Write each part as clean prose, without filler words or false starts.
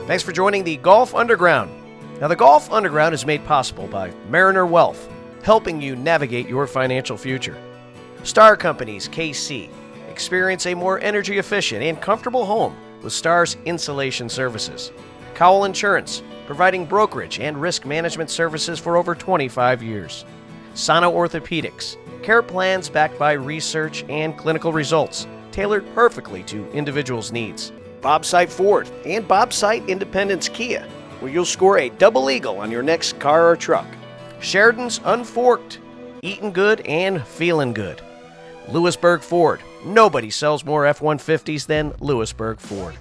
Thanks for joining the Golf Underground. Now, the Golf Underground is made possible by Mariner Wealth, helping you navigate your financial future. Star Companies KC. Experience a more energy efficient and comfortable home with Star's insulation services. Cowell Insurance, providing brokerage and risk management services for over 25 years. Sana Orthopedics, care plans backed by research and clinical results, tailored perfectly to individuals' needs. Bobsite Ford and Bobsite Independence Kia, where you'll score a double eagle on your next car or truck. Sheridan's Unforked, eating good and feeling good. Lewisburg Ford, nobody sells more F-150s than Lewisburg Ford.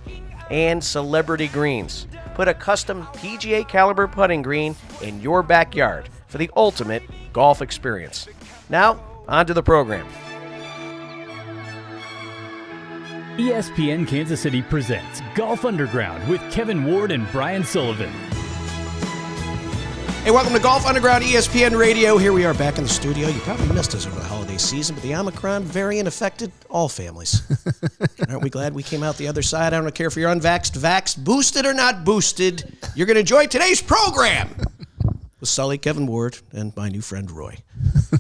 And Celebrity Greens, put a custom PGA caliber putting green in your backyard for the ultimate golf experience. Now, on to the program. ESPN Kansas City presents Golf Underground with Kevin Ward and Brian Sullivan. Hey, welcome to Golf Underground ESPN Radio. Here we are back in the studio. You probably missed us over the holiday season, but the Omicron variant affected all families. Aren't we glad we came out the other side? I don't care if you're unvaxxed, vaxxed, boosted or not boosted. You're going to enjoy today's program with Sully, Kevin Ward, and my new friend Roy.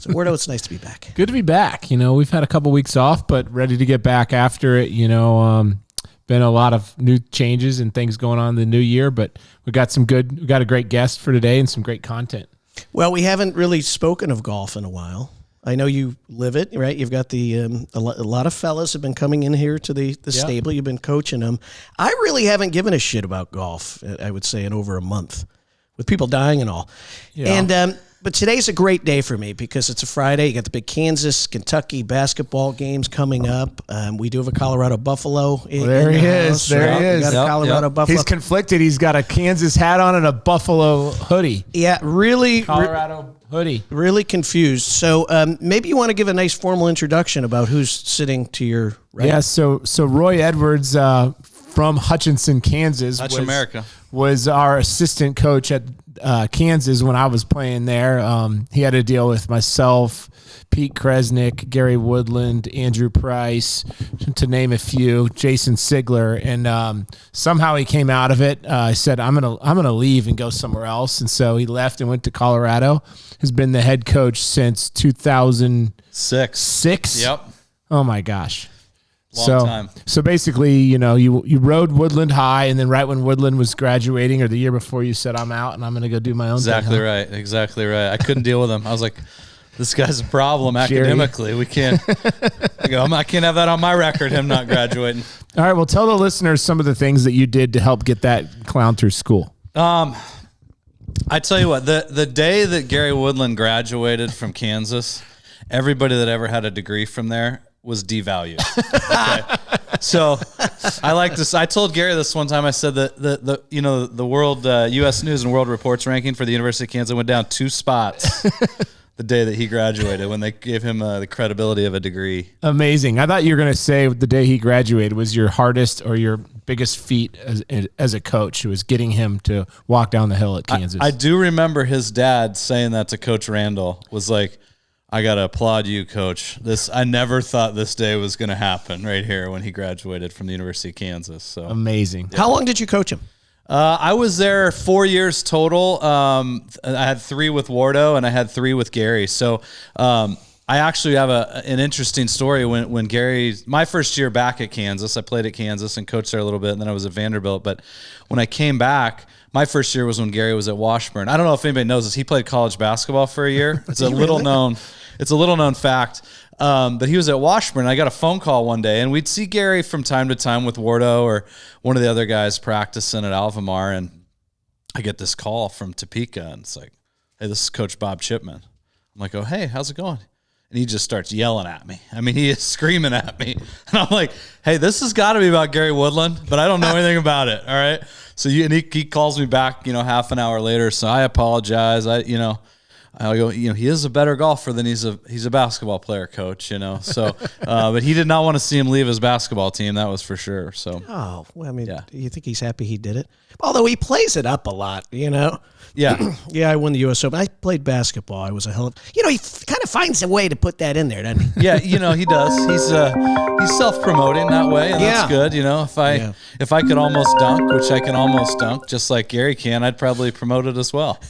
So, Wardo, it's nice to be back. Good to be back. You know, we've had a couple weeks off, but ready to get back after it. You know, been a lot of new changes and things going on in the new year, but we got a great guest for today and some great content. Well, we haven't really spoken of golf in a while. I know you live it, right? You've got a lot of fellas have been coming in here to the stable. You've been coaching them. I really haven't given a shit about golf, I would say, in over a month, with people dying and all. Yeah. And but today's a great day for me because it's a Friday. You got the big Kansas-Kentucky basketball games coming up. We do have a Colorado Buffalo. There he is. There he is. Got a Colorado Buffalo. He's conflicted. He's got a Kansas hat on and a Buffalo hoodie. Yeah, really. Colorado hoodie. Really confused. So maybe you want to give a nice formal introduction about who's sitting to your right. Yeah, so Roy Edwards from Hutchinson, Kansas. Was our assistant coach at Kansas when I was playing there. He had to deal with myself, Pete Kresnick, Gary Woodland, Andrew Price, to name a few, Jason Sigler, and somehow he came out of it. I said, I'm gonna leave and go somewhere else, and so he left and went to Colorado. Has been the head coach since 2006. Yep. Oh my gosh. Long time. So basically, you know, you rode Woodland High, and then right when Woodland was graduating, or the year before, you said, I'm out, and I'm going to go do my own thing. Exactly right. I couldn't deal with him. I was like, this guy's a problem academically. We can't. I can't have that on my record, him not graduating. All right, well, tell the listeners some of the things that you did to help get that clown through school. I tell you what, the day that Gary Woodland graduated from Kansas, everybody that ever had a degree from there was devalued. Okay. So I like this. I told Gary this one time. I said that the world U.S. News and World Report's ranking for the University of Kansas went down 2 spots the day that he graduated when they gave him the credibility of a degree. Amazing. I thought you were going to say the day he graduated was your hardest or your biggest feat as a coach. It was getting him to walk down the hill at Kansas. I do remember his dad saying that to Coach Randall, was like, I got to applaud you, Coach. I never thought this day was going to happen right here when he graduated from the University of Kansas. So amazing. How long did you coach him? I was there 4 years total. I had 3 with Wardo and I had 3 with Gary. So I actually have an interesting story. When Gary, my first year back at Kansas, I played at Kansas and coached there a little bit, and then I was at Vanderbilt. But when I came back, my first year was when Gary was at Washburn. I don't know if anybody knows this. He played college basketball for a year. It's a little known fact. But he was at Washburn. I got a phone call one day, and we'd see Gary from time to time with Wardo or one of the other guys practicing at Alvamar, and I get this call from Topeka, and it's like, hey, this is Coach Bob Chipman. I'm like, oh, hey, how's it going? And he just starts yelling at me. I mean, he is screaming at me. And I'm like, hey, this has got to be about Gary Woodland, but I don't know anything about it, all right? So he calls me back, half an hour later, so I apologize. I go, he is a better golfer than he's a basketball player, coach, So, but he did not want to see him leave his basketball team. That was for sure. So, well, I mean, do you think he's happy he did it? Although he plays it up a lot, Yeah. Yeah, I won the U.S. Open. I played basketball. I was a hell of... he kind of finds a way to put that in there, doesn't he? Yeah, he does. He's self-promoting that way, and that's good. If I could almost dunk, which I can almost dunk, just like Gary can, I'd probably promote it as well.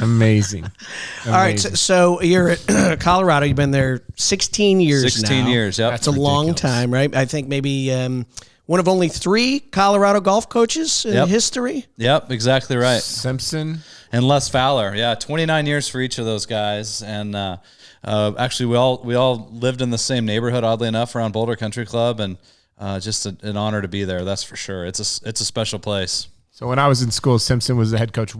Amazing. All right, so you're at Colorado. You've been there 16 years 16 now. years, yep. That's a long time, right? I think maybe one of only 3 Colorado golf coaches in history. Yep, exactly right. Simpson. And Les Fowler, 29 years for each of those guys, and actually we all lived in the same neighborhood, oddly enough, around Boulder Country Club, and just an honor to be there. That's for sure. It's a special place. So when I was in school, Simpson was the head coach.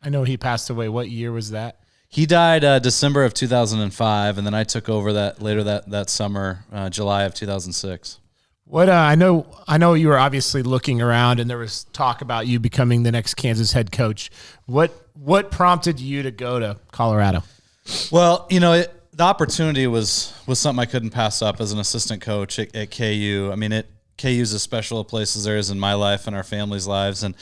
I know he passed away. What year was that? He died December of 2005, and then I took over that summer, July of 2006. What I know you were obviously looking around, and there was talk about you becoming the next Kansas head coach. What prompted you to go to Colorado? Well, the opportunity was something I couldn't pass up as an assistant coach at KU. I mean, KU's as special a place as there is in my life and our family's lives, and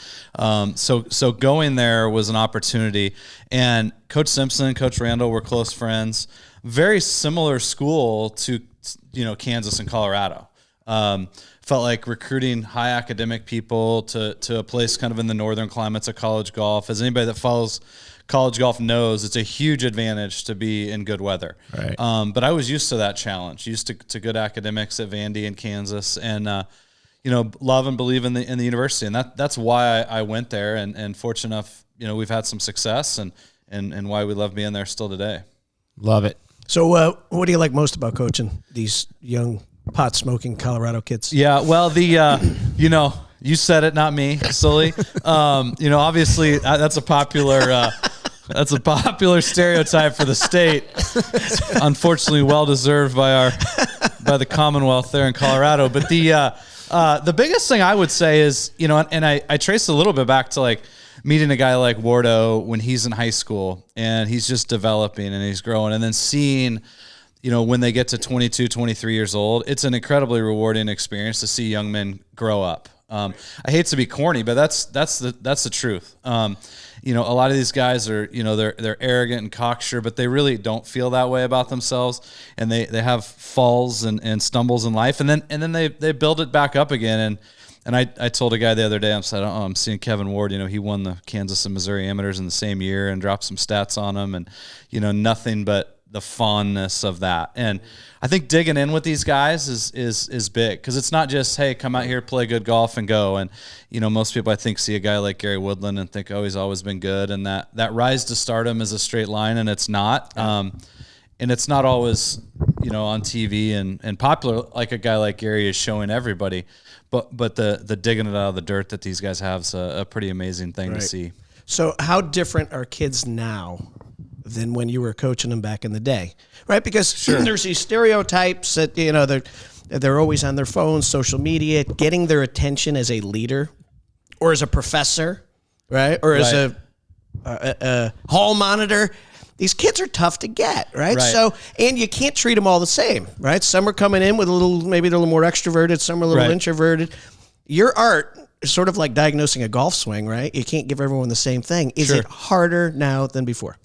so going there was an opportunity. And Coach Simpson, Coach Randall were close friends. Very similar school to Kansas and Colorado. Felt like recruiting high academic people to a place kind of in the northern climates of college golf. As anybody that follows college golf knows, it's a huge advantage to be in good weather. Right. But I was used to that challenge, used to good academics at Vandy in Kansas, and love and believe in the university, and that's why I went there. And fortunate enough, we've had some success, and why we love being there still today. Love it. So, what do you like most about coaching these young pot-smoking Colorado kids? Yeah, well, you said it, not me, Sully. Obviously that's a popular stereotype for the state. It's unfortunately well-deserved by the Commonwealth there in Colorado. But the biggest thing I would say is, and I trace a little bit back to like meeting a guy like Wardo when he's in high school and he's just developing and he's growing, and then seeing when they get to 22, 23 years old, it's an incredibly rewarding experience to see young men grow up. I hate to be corny, but that's the truth. A lot of these guys are, they're arrogant and cocksure, but they really don't feel that way about themselves, and they have falls and stumbles in life, and then they build it back up again. And I told a guy the other day, I'm seeing Kevin Ward, he won the Kansas and Missouri amateurs in the same year, and dropped some stats on him, and nothing but the fondness of that. And I think digging in with these guys is big, because it's not just, hey, come out here, play good golf and go. And most people, I think, see a guy like Gary Woodland and think, oh, he's always been good, and that rise to stardom is a straight line, and it's not. And it's not always on TV and popular like a guy like Gary is showing everybody, but the digging it out of the dirt that these guys have is a pretty amazing thing to see. So how different are kids now than when you were coaching them back in the day, right? Because there's these stereotypes that, they're always on their phones, social media, getting their attention as a leader or as a professor, right? Or as a hall monitor. These kids are tough to get, right? So, and you can't treat them all the same, right? Some are coming in with maybe they're a little more extroverted, some are a little introverted. Your art is sort of like diagnosing a golf swing, right? You can't give everyone the same thing. Is it harder now than before?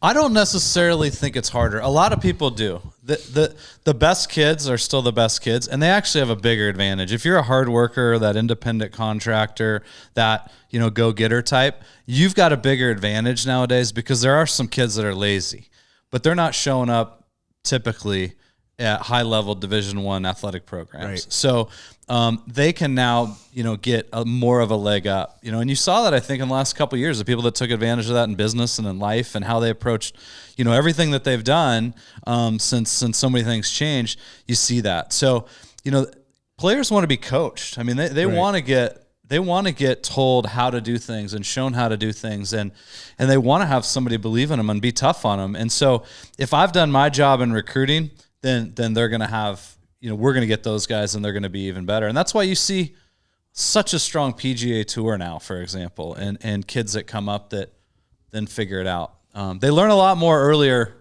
I don't necessarily think it's harder. A lot of people do. The best kids are still the best kids, and they actually have a bigger advantage. If you're a hard worker, that independent contractor, that go-getter type, you've got a bigger advantage nowadays, because there are some kids that are lazy, but they're not showing up typically at high-level Division I athletic programs. Right. So they can now, get more of a leg up. And you saw that, I think, in the last couple of years, the people that took advantage of that in business and in life, and how they approached, everything that they've done since so many things changed. You see that. So, players want to be coached. I mean, they want to get told how to do things and shown how to do things, and they want to have somebody believe in them and be tough on them. And so, if I've done my job in recruiting, then they're going to have, we're going to get those guys, and they're going to be even better. And that's why you see such a strong PGA Tour now, for example, and kids that come up that then figure it out. They learn a lot more earlier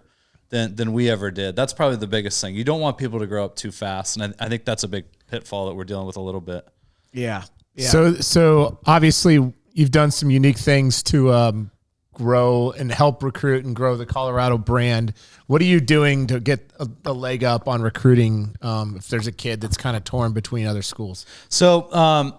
than we ever did. That's probably the biggest thing. You don't want people to grow up too fast, and I think that's a big pitfall that we're dealing with a little bit. Yeah. So obviously you've done some unique things to grow and help recruit and grow the Colorado brand. What are you doing to get a leg up on recruiting if there's a kid that's kind of torn between other schools? So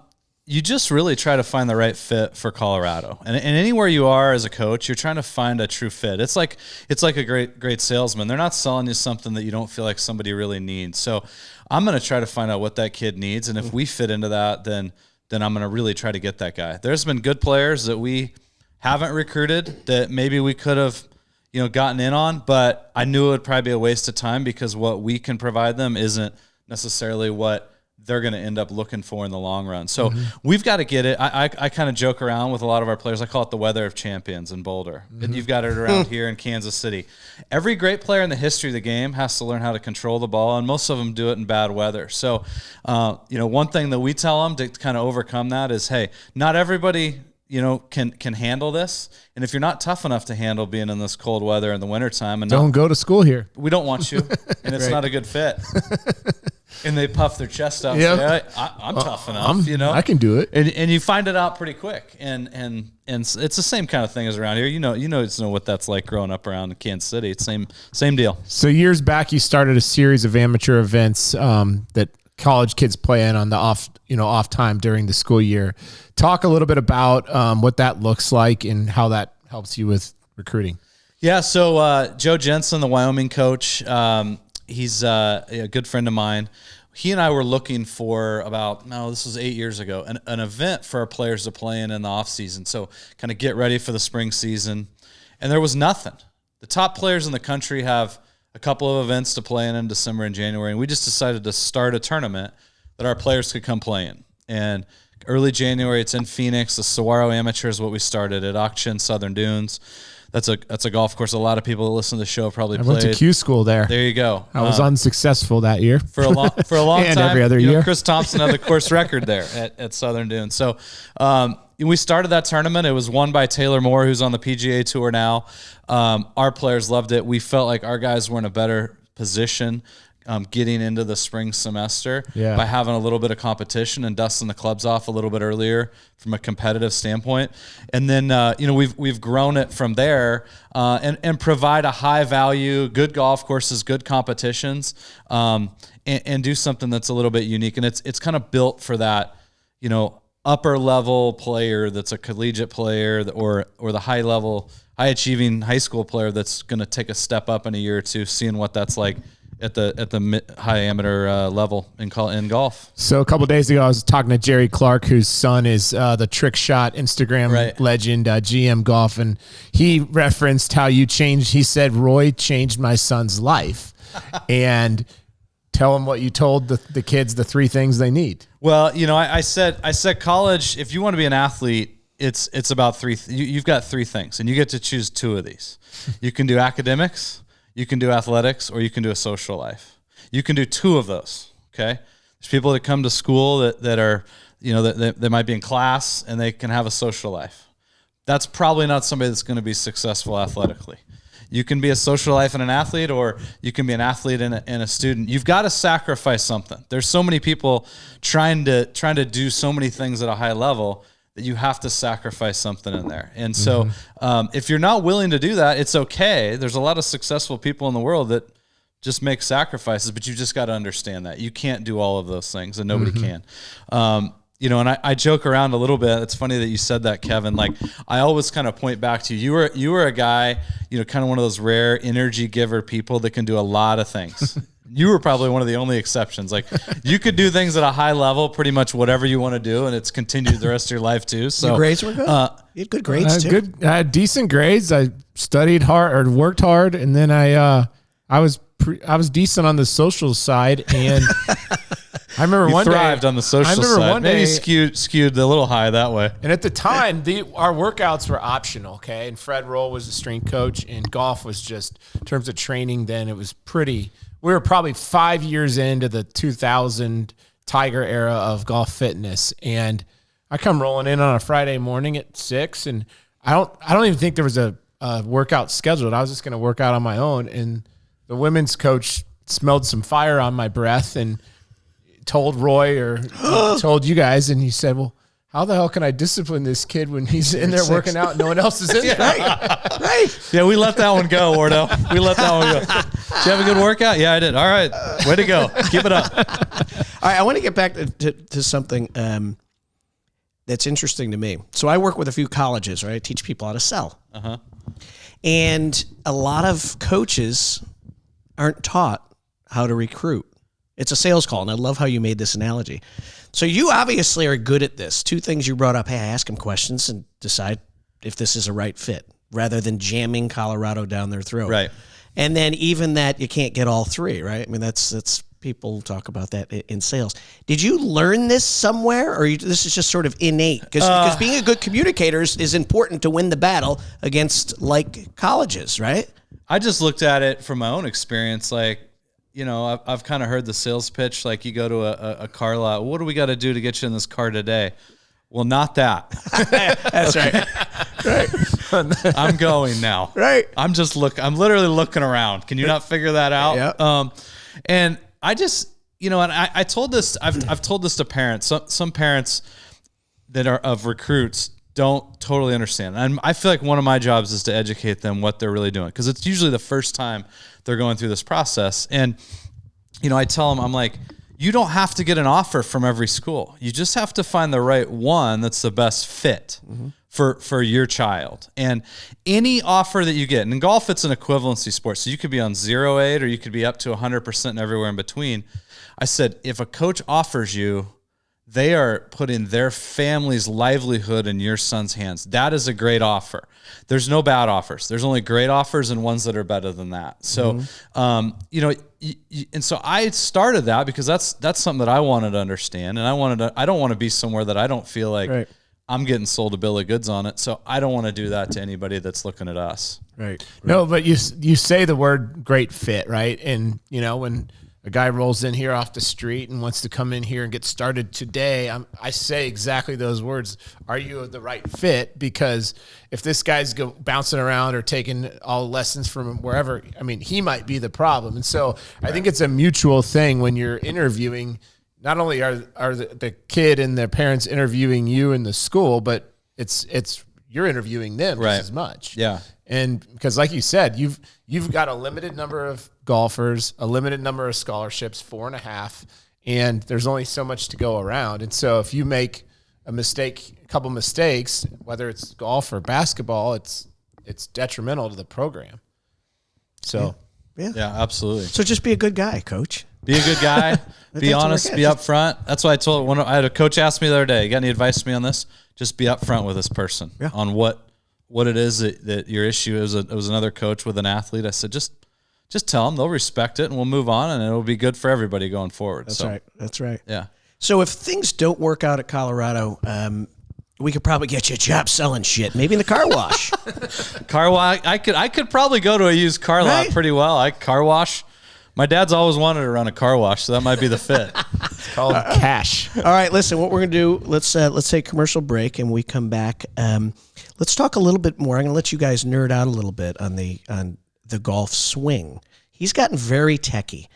you just really try to find the right fit for Colorado. And anywhere you are as a coach, you're trying to find a true fit. It's like a great salesman. They're not selling you something that you don't feel like somebody really needs. So I'm going to try to find out what that kid needs. And if we fit into that, then I'm going to really try to get that guy. There's been good players that we haven't recruited that maybe we could have, gotten in on, but I knew it would probably be a waste of time because what we can provide them isn't necessarily what they're going to end up looking for in the long run. So we've got to get it. I kind of joke around with a lot of our players. I call it the weather of champions in Boulder. And you've got it around here in Kansas City. Every great player in the history of the game has to learn how to control the ball, and most of them do it in bad weather. So, one thing that we tell them to kind of overcome that is, hey, not everybody can handle this. And if you're not tough enough to handle being in this cold weather in the wintertime, and don't go to school here. We don't want you, and it's not a good fit. And they puff their chest out. Yep. And say, I'm tough enough, I can do it. And you find it out pretty quick. And it's the same kind of thing as around here. You know what that's like growing up around Kansas City. It's same deal. So years back, you started a series of amateur events that college kids play in on the off time during the school year. Talk a little bit about what that looks like and how that helps you with recruiting. Yeah. So Joe Jensen, the Wyoming coach, he's a good friend of mine. He and I were looking for this was 8 years ago, an event for our players to play in the off season. So kind of get ready for the spring season. And there was nothing. The top players in the country have a couple of events to play in December and January. And we just decided to start a tournament that our players could come play in. And early January, it's in Phoenix. The Saguaro Amateur is what we started at Auction, Southern Dunes. That's a golf course. A lot of people that listen to the show probably played. I went to Q school there. There you go. I was unsuccessful that year. For a long and time. Every other year. Chris Thompson had the course record there at Southern Dunes. So we started that tournament. It was won by Taylor Moore, who's on the PGA Tour now. Our players loved it. We felt like our guys were in a better position getting into the spring semester by having a little bit of competition and dusting the clubs off a little bit earlier from a competitive standpoint. And then, we've grown it from there and provide a high value, good golf courses, good competitions, and do something that's a little bit unique. And it's kind of built for that, upper level player that's a collegiate player or the high achieving high school player that's going to take a step up in a year or two, seeing what that's like at the high amateur level in golf. So a couple of days ago, I was talking to Jerry Clark, whose son is the Trick Shot Instagram legend, GM Golf, and he referenced how you changed. He said, "Roy changed my son's life," and tell him what you told the kids, the three things they need. Well, I said college. If you want to be an athlete, it's about three. You've got three things, and you get to choose two of these. You can do academics, you can do athletics, or you can do a social life. You can do two of those, okay? There's people that come to school that are, that might be in class and they can have a social life. That's probably not somebody that's going to be successful athletically. You can be a social life and an athlete, or you can be an athlete and a student. You've got to sacrifice something. There's so many people trying to do so many things at a high level that you have to sacrifice something in there. And so if you're not willing to do that, it's okay. There's a lot of successful people in the world that just make sacrifices, but you just got to understand that. You can't do all of those things, and nobody can. And I joke around a little bit. It's funny that you said that, Kevin. Like, I always kind of point back to you. You were a guy, kind of one of those rare energy giver people that can do a lot of things. You were probably one of the only exceptions. Like, you could do things at a high level, pretty much whatever you want to do, and it's continued the rest of your life too. So your grades were good. You had good grades too. I had decent grades. I studied hard or worked hard, and then I was decent on the social side, and I remember one day thrived on the social side. One day, maybe skewed a little high that way. And at the time, our workouts were optional, okay? And Fred Roll was the strength coach, and golf was just, in terms of training then, it was pretty. We were probably 5 years into the 2000 Tiger era of golf fitness, and I come rolling in on a Friday morning at 6, and I don't even think there was a workout scheduled. I was just going to work out on my own. And the women's coach smelled some fire on my breath and told Roy or told you guys. And he said, well, how the hell can I discipline this kid when he's in there working out and no one else is in there? Right. Yeah, we let that one go, Wardo. We let that one go. Did you have a good workout? Yeah, I did. All right. Way to go. Keep it up. All right, I want to get back to something that's interesting to me. So I work with a few colleges, right? I teach people how to sell. Uh-huh. And a lot of coaches aren't taught how to recruit. It's a sales call, and I love how you made this analogy. So you obviously are good at this. Two things you brought up. Hey, I ask them questions and decide if this is a right fit rather than jamming Colorado down their throat. Right. And then even that you can't get all three, right? I mean, that's people talk about that in sales. Did you learn this somewhere, or this is just sort of innate? Because being a good communicator is important to win the battle against like colleges, right? I just looked at it from my own experience. Like, you know, I've kind of heard the sales pitch. Like, you go to a car lot. What do we got to do to get you in this car today? Well, not that. That's right. Right. I'm going now. Right. I'm literally looking around. Can you not figure that out? Yeah. And I just, you know, and I told this, I've told this to parents. Some parents that are of recruits don't totally understand. And I feel like one of my jobs is to educate them what they're really doing, because it's usually the first time they're going through this process. And, you know, I tell them, I'm like, you don't have to get an offer from every school. You just have to find the right one that's the best fit for your child. And any offer that you get, and in golf, it's an equivalency sport. So you could be on 0.8 or you could be up to 100% and everywhere in between. I said, if a coach offers you, they are putting their family's livelihood in your son's hands. That is a great offer. There's no bad offers. There's only great offers and ones that are better than that. So, you know, and so I started that because that's something that I wanted to understand. And I don't want to be somewhere that I don't feel like I'm getting sold a bill of goods on it. So I don't want to do that to anybody that's looking at us. Right. No, but you say the word great fit, right? And, you know, when a guy rolls in here off the street and wants to come in here and get started today, I say exactly those words. Are you the right fit? Because if this guy's bouncing around or taking all lessons from wherever, I mean, he might be the problem. And so I think it's a mutual thing when you're interviewing. Not only are the kid and their parents interviewing you in the school, but it's you're interviewing them just as much. Yeah. And because, like you said, you've got a limited number of golfers, a limited number of scholarships, 4.5, and there's only so much to go around. And so if you make a couple mistakes, whether it's golf or basketball, it's detrimental to the program. So yeah, absolutely. So just be a good guy, coach. Be a good guy. Be honest. Be upfront. That's why I had a coach ask me the other day, you got any advice for me on this? Just be upfront with this person on what it is that your issue is. It was another coach with an athlete. I said, just tell them, they'll respect it, and we'll move on, and it'll be good for everybody going forward. That's right. Yeah. So if things don't work out at Colorado, we could probably get you a job selling shit, maybe in the car wash. Car wash. I could probably go to a used car lot pretty well. Car wash. My dad's always wanted to run a car wash, so that might be the fit. It's called cash. All right, listen, what we're going to do, let's take a commercial break, and we come back. Let's talk a little bit more. I'm going to let you guys nerd out a little bit on the golf swing. He's gotten very techie.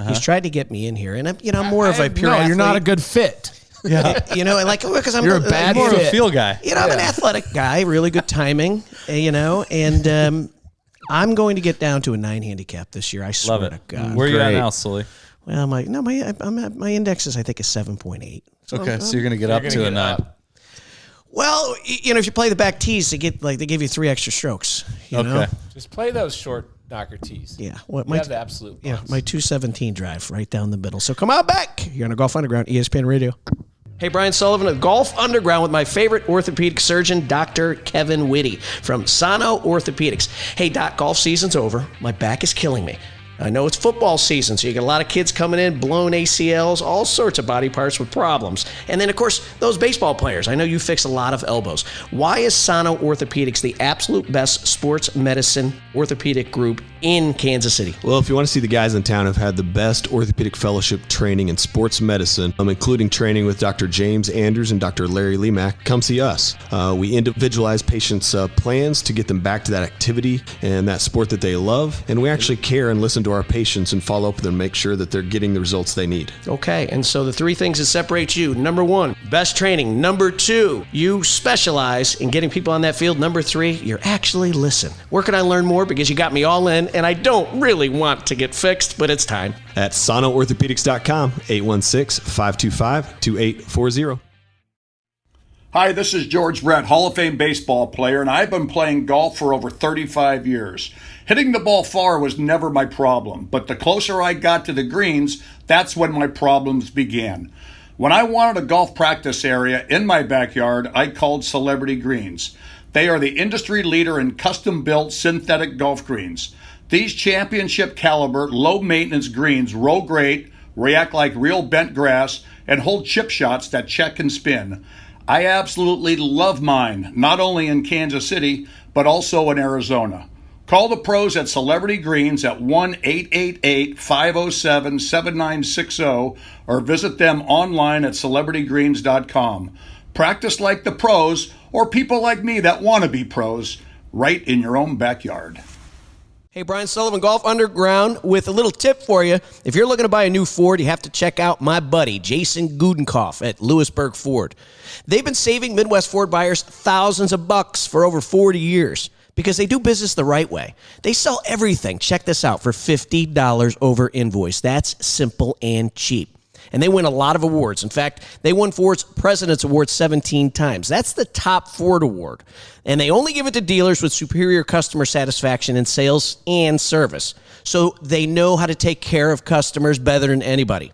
He's tried to get me in here, and I'm more of a pure athlete. You're not a good fit. Yeah, you know, like because I'm you're a bad more of a fit. feel guy. You know, I'm an athletic guy, really good timing. You know, and I'm going to get down to a 9 handicap this year. I swear to God. Where are you at now, Sully? Well, my index is, I think, is 7.8. So you're going to get up to a 9. Well, you know, if you play the back tees, they give you 3 extra strokes. You know? Just play those short knocker tees. Yeah. You have the absolute yeah, box. my 217 drive right down the middle. So come on back. You're on a Golf Underground, ESPN Radio. Hey, Brian Sullivan of Golf Underground with my favorite orthopedic surgeon, Dr. Kevin Whitty from Sano Orthopedics. Hey, Doc, golf season's over. My back is killing me. I know it's football season, so you get a lot of kids coming in, blown ACLs, all sorts of body parts with problems. And then, of course, those baseball players. I know you fix a lot of elbows. Why is Sano Orthopedics the absolute best sports medicine orthopedic group in Kansas City? Well, if you want to see the guys in town who've had the best orthopedic fellowship training in sports medicine, including training with Dr. James Andrews and Dr. Larry Lemack, come see us. We individualize patients' plans to get them back to that activity and that sport that they love, and we actually care and listen to our patients and follow up with them, make sure that they're getting the results they need. Okay, and so the three things that separate you: number one, best training; number two, you specialize in getting people on that field; number three, you're actually listen. Where can I learn more? Because you got me all in, and I don't really want to get fixed, but it's time. At SanoOrthopedics.com, 816-525-2840. Hi, this is George Brett, Hall of Fame baseball player, and I've been playing golf for over 35 years. Hitting the ball far was never my problem, but the closer I got to the greens, that's when my problems began. When I wanted a golf practice area in my backyard, I called Celebrity Greens. They are the industry leader in custom-built synthetic golf greens. These championship caliber, low-maintenance greens roll great, react like real bent grass, and hold chip shots that check and spin. I absolutely love mine, not only in Kansas City, but also in Arizona. Call the pros at Celebrity Greens at 1-888-507-7960 or visit them online at celebritygreens.com. Practice like the pros, or people like me that want to be pros, right in your own backyard. Hey, Brian Sullivan, Golf Underground, with a little tip for you. If you're looking to buy a new Ford, you have to check out my buddy, Jason Gudenkoff at Lewisburg Ford. They've been saving Midwest Ford buyers thousands of bucks for over 40 years because they do business the right way. They sell everything, check this out, for $50 over invoice. That's simple and cheap. And they win a lot of awards. In fact, they won Ford's President's Award 17 times. That's the top Ford award. And they only give it to dealers with superior customer satisfaction in sales and service. So they know how to take care of customers better than anybody.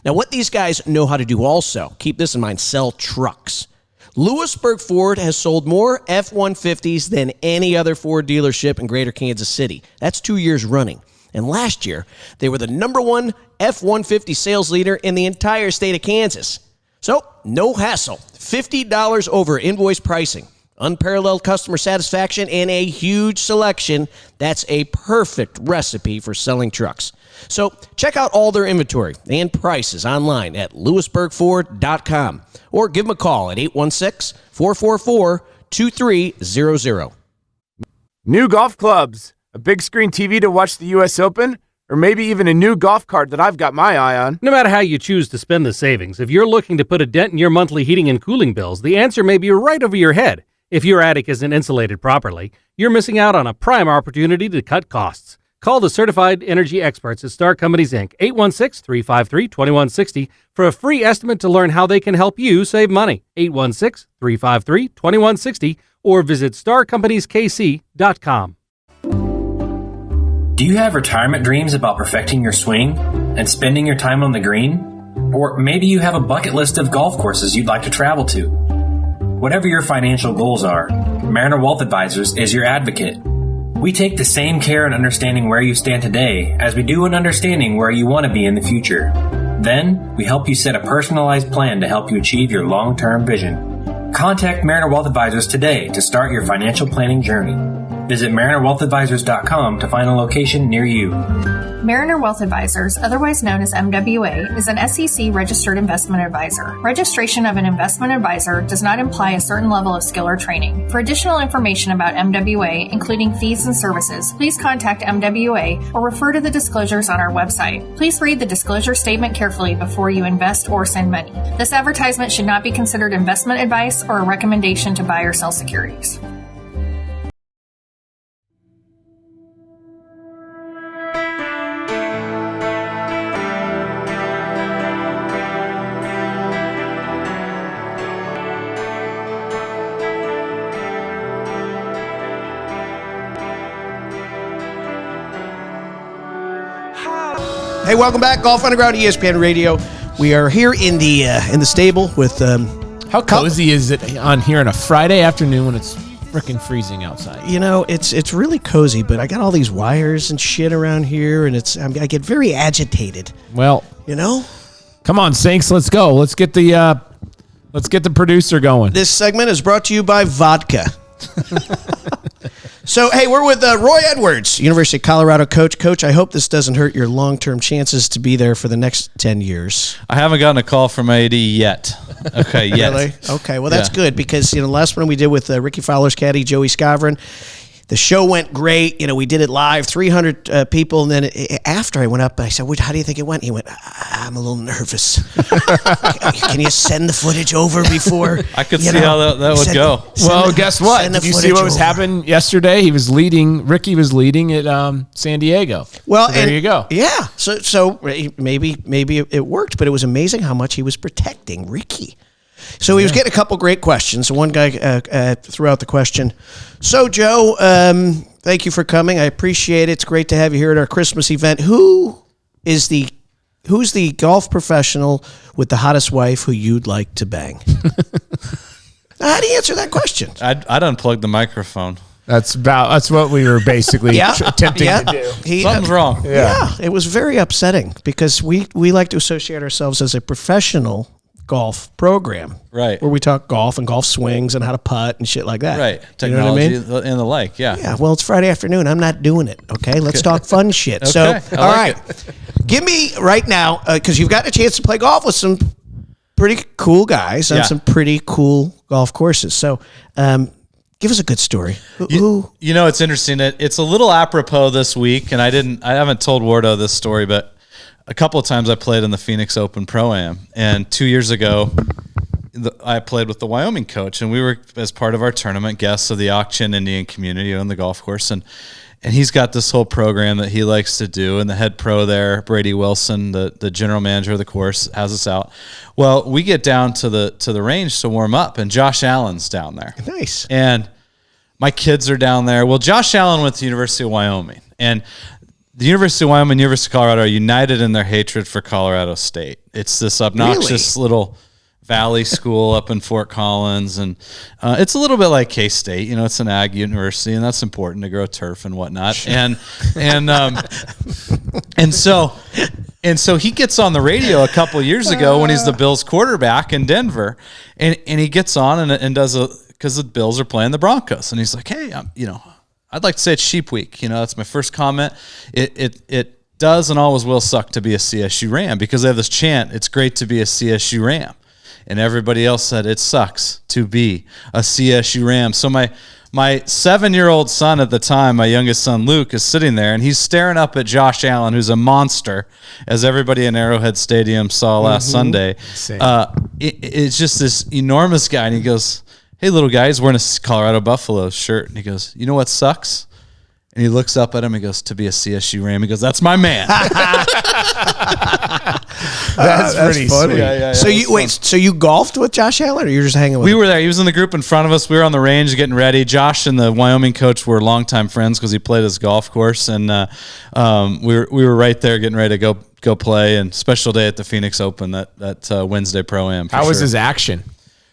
Now, what these guys know how to do also, keep this in mind, sell trucks. Lewisburg Ford has sold more F-150s than any other Ford dealership in greater Kansas City. That's 2 years running. And last year, they were the number one F-150 sales leader in the entire state of Kansas. So, no hassle. $50 over invoice pricing, unparalleled customer satisfaction, and a huge selection. That's a perfect recipe for selling trucks. So, check out all their inventory and prices online at lewisburgford.com or give them a call at 816-444-2300. New golf clubs, a big screen TV to watch the U.S. Open, or maybe even a new golf cart that I've got my eye on. No matter how you choose to spend the savings, if you're looking to put a dent in your monthly heating and cooling bills, the answer may be right over your head. If your attic isn't insulated properly, you're missing out on a prime opportunity to cut costs. Call the certified energy experts at Star Companies, Inc., 816-353-2160 for a free estimate to learn how they can help you save money. 816-353-2160 or visit starcompanieskc.com. Do you have retirement dreams about perfecting your swing and spending your time on the green? Or maybe you have a bucket list of golf courses you'd like to travel to. Whatever your financial goals are, Mariner Wealth Advisors is your advocate. We take the same care in understanding where you stand today as we do in understanding where you want to be in the future. Then, we help you set a personalized plan to help you achieve your long-term vision. Contact Mariner Wealth Advisors today to start your financial planning journey. Visit MarinerWealthAdvisors.com to find a location near you. Mariner Wealth Advisors, otherwise known as MWA, is an SEC-registered investment advisor. Registration of an investment advisor does not imply a certain level of skill or training. For additional information about MWA, including fees and services, please contact MWA or refer to the disclosures on our website. Please read the disclosure statement carefully before you invest or send money. This advertisement should not be considered investment advice or a recommendation to buy or sell securities. Hey, welcome back, Golf Underground, ESPN Radio. We are here in the stable with how cozy is it on here on a Friday afternoon when it's freaking freezing outside. You know, it's really cozy, but I got all these wires and shit around here, and I get very agitated. Well, you know, come on, Sinks, let's go. Let's get the producer going. This segment is brought to you by vodka. So, hey, we're with Roy Edwards, University of Colorado coach. Coach, I hope this doesn't hurt your long-term chances to be there for the next 10 years. I haven't gotten a call from AD yet. Okay, yet. Really? Okay, well, that's good because, the last one we did with Ricky Fowler's caddy, Joey Scavron, the show went great. We did it live, 300 people. And then after I went up, I said, how do you think it went? He went, I'm a little nervous. Can you send the footage over before? I could see how that would go. Well, guess what? Did you see what was happening yesterday? Ricky was leading at San Diego. Well, so there you go. Yeah. So maybe it worked, but it was amazing how much he was protecting Ricky. So he was getting a couple great questions. One guy threw out the question. So, Joe, thank you for coming. I appreciate it. It's great to have you here at our Christmas event. Who's the golf professional with the hottest wife who you'd like to bang? How do you answer that question? I'd unplug the microphone. That's what we were basically attempting to do. Something's wrong. Yeah, it was very upsetting because we like to associate ourselves as a professional golf program, right? Where we talk golf and golf swings and how to putt and shit like that, right? Technology, you know what I mean? And the like, yeah. Yeah. Well, it's Friday afternoon. I'm not doing it. Okay, let's talk fun shit. Okay, So, all right, give me right now because you've got a chance to play golf with some pretty cool guys on some pretty cool golf courses. So, give us a good story. You know, it's interesting. It's a little apropos this week, and I haven't told Wardo this story, but a couple of times I played in the Phoenix Open Pro-Am, and 2 years ago, I played with the Wyoming coach, and we were, as part of our tournament, guests of the Auction Indian community on the golf course, and he's got this whole program that he likes to do, and the head pro there, Brady Wilson, the general manager of the course, has us out. Well, we get down to the range to warm up, and Josh Allen's down there. Nice. And my kids are down there. Well, Josh Allen went to the University of Wyoming, and the University of Wyoming and University of Colorado are united in their hatred for Colorado State. It's this obnoxious little valley school up in Fort Collins, and it's a little bit like K-State. It's an ag university, and that's important to grow turf and whatnot. Sure. And so he gets on the radio a couple of years ago when he's the Bills quarterback in Denver, and he gets on and does because the Bills are playing the Broncos, and he's like, hey, I'd like to say it's Sheep Week. That's my first comment. It does and always will suck to be a CSU Ram because they have this chant, it's great to be a CSU Ram. And everybody else said it sucks to be a CSU Ram. So my 7-year-old son at the time, my youngest son Luke, is sitting there and he's staring up at Josh Allen, who's a monster, as everybody in Arrowhead Stadium saw last Sunday. It's just this enormous guy, and he goes, hey, little guy, he's wearing a Colorado Buffaloes shirt. And he goes, you know what sucks? And he looks up at him and goes, to be a CSU Ram. He goes, that's my man. That's pretty funny. Yeah, so you golfed with Josh Allen, or you're just hanging with him? We were there. He was in the group in front of us. We were on the range getting ready. Josh and the Wyoming coach were longtime friends because he played his golf course. And we were right there getting ready to go play. And special day at the Phoenix Open, that Wednesday Pro-Am. How was his action?